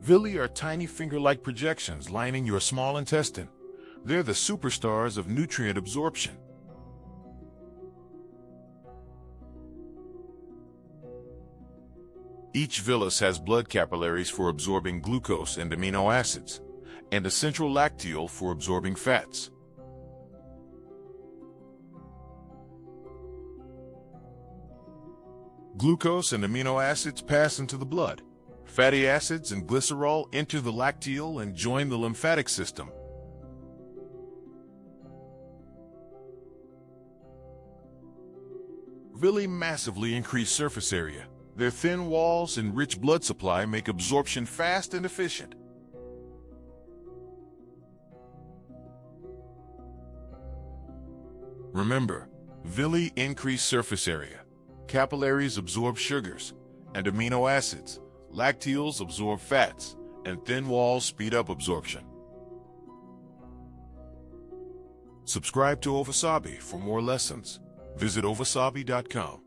Villi are tiny finger-like projections lining your small intestine. They're the superstars of nutrient absorption. Each villus has blood capillaries for absorbing glucose and amino acids, and a central lacteal for absorbing fats. Glucose and amino acids pass into the blood. Fatty acids and glycerol enter the lacteal and join the lymphatic system. Villi massively increase surface area. Their thin walls and rich blood supply make absorption fast and efficient. Remember, villi increase surface area. Capillaries absorb sugars and amino acids. Lacteals absorb fats, and thin walls speed up absorption. Subscribe to Ovasaabi for more lessons. Visit ovasaabi.com.